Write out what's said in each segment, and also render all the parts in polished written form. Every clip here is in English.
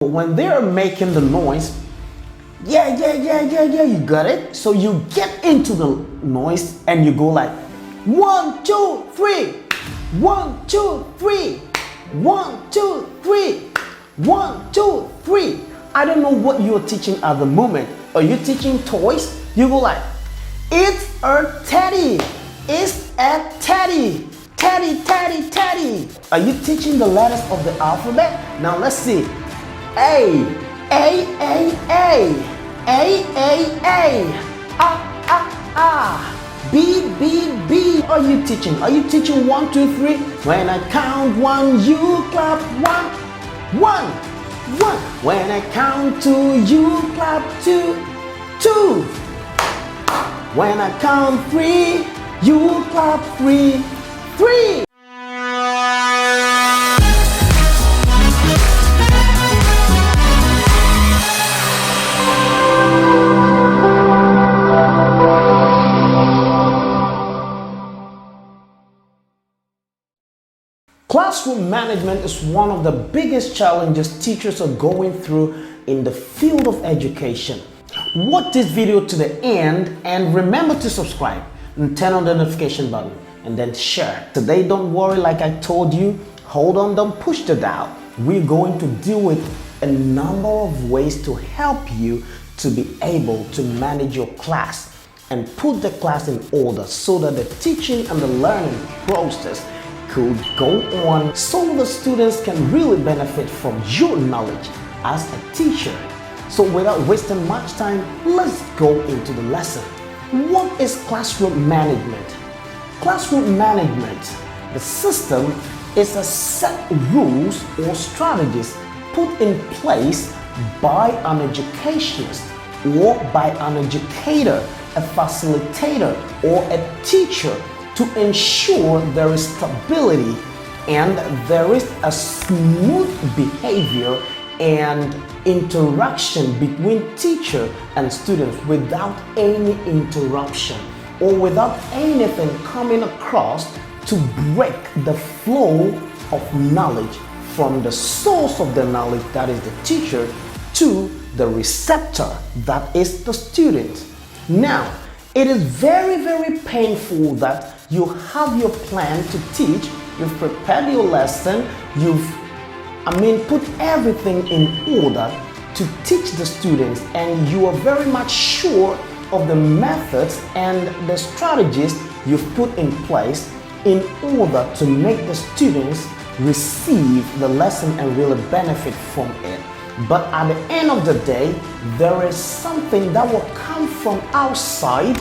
When they're making the noise, yeah, you got it. So you get into the noise and you go like 1, 2, 3, 1, 2, 3, 1, 2, 3, 1, 2, 3. I don't know what you're teaching at the moment. Are you teaching toys? You go like, it's a teddy. It's a teddy. Teddy, teddy, teddy. Are you teaching the letters of the alphabet? Now let's see. A, A, A, A, A, A, A, B, B, B. Are you teaching? Are you teaching 1, 2, 3? When I count 1, you clap 1, 1, 1. When I count 2, you clap 2, 2. When I count 3, you clap 3, 3. Classroom management is one of the biggest challenges teachers are going through in the field of education. Watch this video to the end and remember to subscribe and turn on the notification button and then share. Today, don't worry, like I told you, hold on, don't push the dial. We're going to deal with a number of ways to help you to be able to manage your class and put the class in order so that the teaching and the learning process could go on so the students can really benefit from your knowledge as a teacher. So without wasting much time, let's go into the lesson. What is classroom management? Classroom management, the system is a set rules or strategies put in place by an educationist or by an educator, a facilitator, or a teacher to ensure there is stability and there is a smooth behavior and interaction between teacher and students without any interruption or without anything coming across to break the flow of knowledge from the source of the knowledge, that is the teacher, to the receptor, that is the student. Now, it is very, very painful that you have your plan to teach, you've prepared your lesson, you've put everything in order to teach the students, and you are very much sure of the methods and the strategies you've put in place in order to make the students receive the lesson and really benefit from it. But at the end of the day, there is something that will come from outside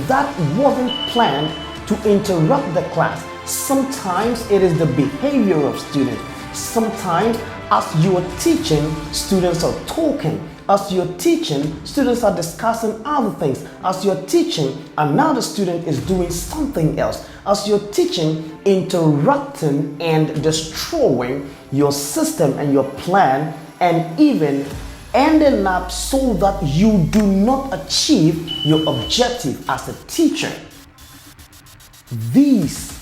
that wasn't planned to interrupt the class. Sometimes it is the behavior of students. Sometimes as you are teaching, students are talking. As you're teaching, students are discussing other things. As you're teaching, another student is doing something else. As you're teaching, interrupting and destroying your system and your plan, and even ending up so that you do not achieve your objective as a teacher. These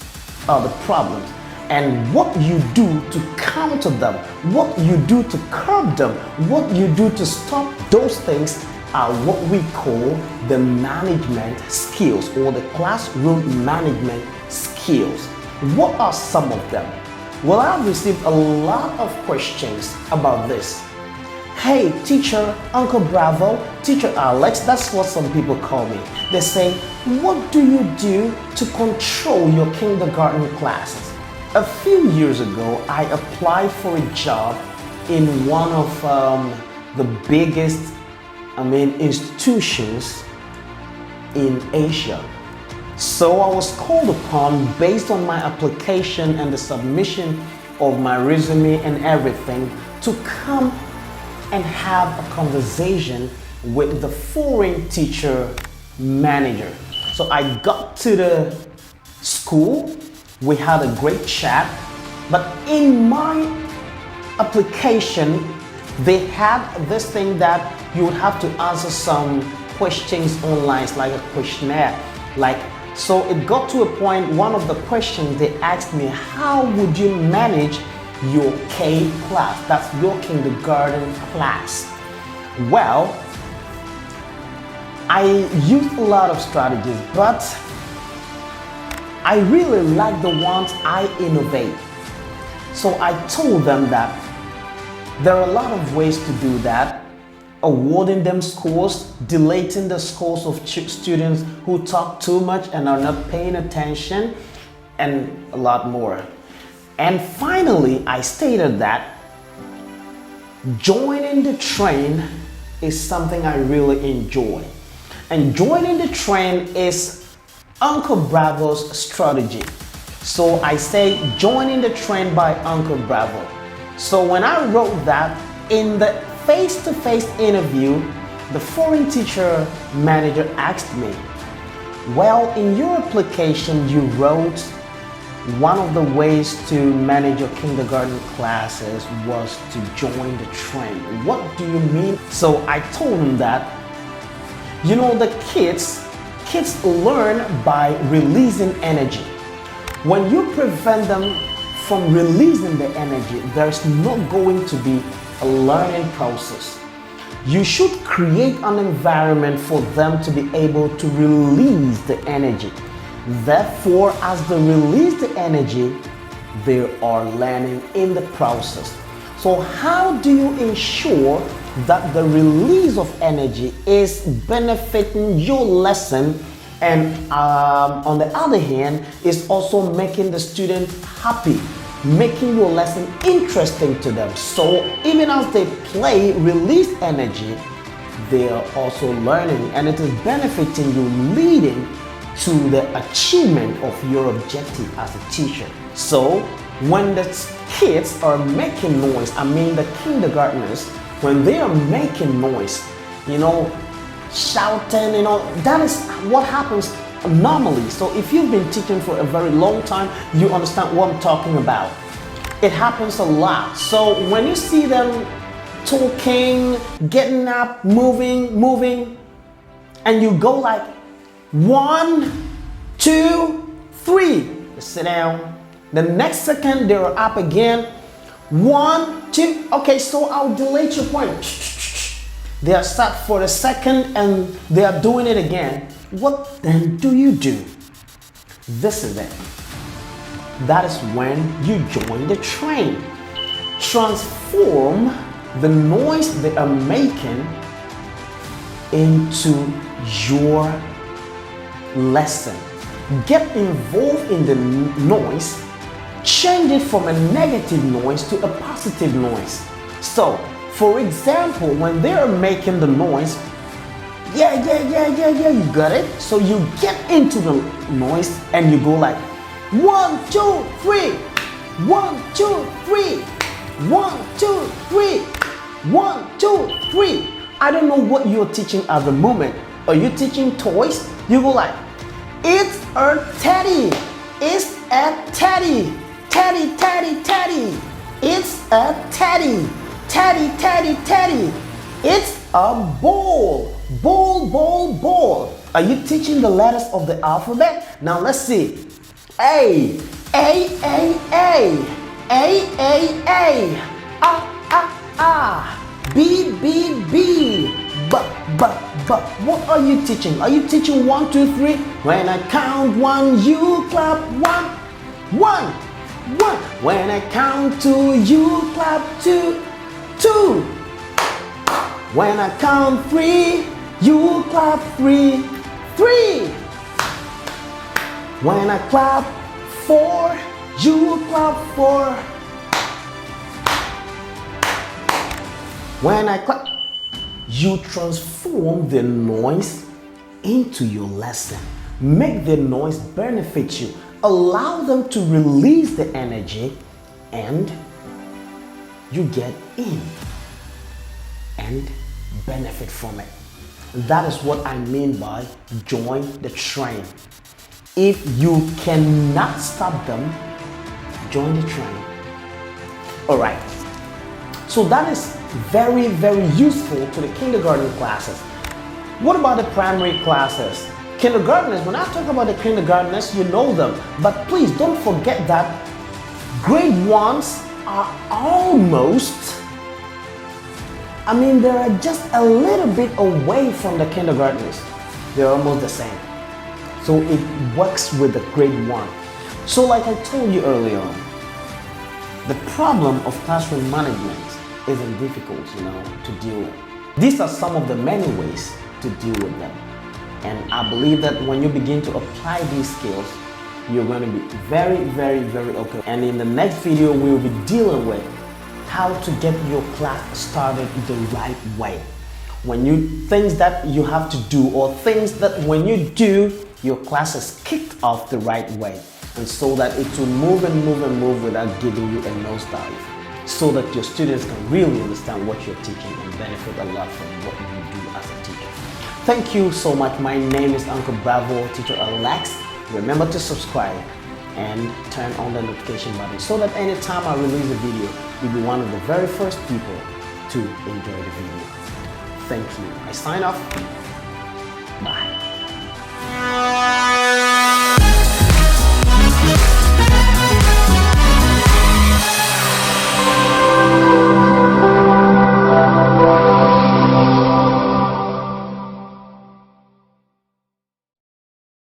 are the problems, and what you do to counter them, what you do to curb them, what you do to stop those things are what we call the management skills or the classroom management skills. What are some of them? Well, I've received a lot of questions about this. Hey, teacher, Uncle Bravo, teacher Alex, that's what some people call me. They say, what do you do to control your kindergarten classes? A few years ago, I applied for a job in one of the biggest institutions in Asia. So I was called upon based on my application and the submission of my resume and everything to come and have a conversation with the foreign teacher manager. So I got to the school, we had a great chat, but in my application, they had this thing that you would have to answer some questions online, it's like a questionnaire. So it got to a point, one of the questions they asked me, how would you manage your K class. That's your kindergarten class. Well, I used a lot of strategies, but I really like the ones I innovate. So I told them that there are a lot of ways to do that. Awarding them scores, deleting the scores of students who talk too much and are not paying attention, and a lot more. And finally, I stated that joining the train is something I really enjoy. And joining the train is Uncle Bravo's strategy. So I say joining the train by Uncle Bravo. So when I wrote that in the face-to-face interview, the foreign teacher manager asked me, well, in your application you wrote one of the ways to manage your kindergarten classes was to join the train. What do you mean? So I told him that, you know, the kids learn by releasing energy. When you prevent them from releasing the energy, there's not going to be a learning process. You should create an environment for them to be able to release the energy. Therefore, as they release the energy, they are learning in the process. So how do you ensure that the release of energy is benefiting your lesson, and on the other hand is also making the student happy, making your lesson interesting to them? So even as they play, release energy, they are also learning, and it is benefiting you, leading to the achievement of your objective as a teacher. So when the kids are making noise, I mean the kindergartners, when they are making noise, you know, shouting, you know, that is what happens normally. So if you've been teaching for a very long time, you understand what I'm talking about. It happens a lot. So when you see them talking, getting up, moving, and you go like 1, 2, 3, they sit down. The next second they're up again. 1, 2. Okay, so I'll delete your point. They are sat for a second and they are doing it again. What then do you do? This is it. That is when you join the train. Transform the noise they are making into your lesson. Get involved in the noise. Change it from a negative noise to a positive noise. So, for example, when they're making the noise, yeah, you got it. So you get into the noise and you go like 1, 2, 3, 1, 2, 3, 1, 2, 3, 1, 2, 3. I don't know what you're teaching at the moment. Are you teaching toys? You go like, it's a teddy. It's a teddy. Teddy, teddy, teddy. It's a teddy. Teddy, teddy, teddy. It's a ball. Ball, ball, ball. Are you teaching the letters of the alphabet? Now let's see. A, A, A, A. A, A, A. B, B, B. B. What are you teaching? Are you teaching 1, 2, 3? When I count 1, you clap 1. 1. When I count 2, you clap 2. 2. When I count 3, you clap 3. 3. When I clap 4, you clap 4. When I clap, you transform the noise into your lesson. Make the noise benefit you. Allow them to release the energy, and you get in and benefit from it. That is what I mean by join the train. If you cannot stop them, join the train. All right. So that is very, very useful to the kindergarten classes. What about the primary classes? Kindergartners, when I talk about the kindergartners, you know them. But please don't forget that grade 1s are almost, they're just a little bit away from the kindergartners. They're almost the same. So it works with the grade 1. So like I told you earlier on, the problem of classroom management isn't difficult, to deal with. These are some of the many ways to deal with them. And I believe that when you begin to apply these skills, you're going to be very, very, very okay. And in the next video, we'll be dealing with how to get your class started the right way. Things that you have to do, or things that when you do, your class is kicked off the right way. And so that it will move and move and move without giving you a nosedive. So that your students can really understand what you're teaching and benefit a lot from what you do as a teacher. Thank you so much. My name is Uncle Bravo, Teacher Alex. Remember to subscribe and turn on the notification button so that anytime I release a video, you'll be one of the very first people to enjoy the video. Thank you. I sign off. Bye.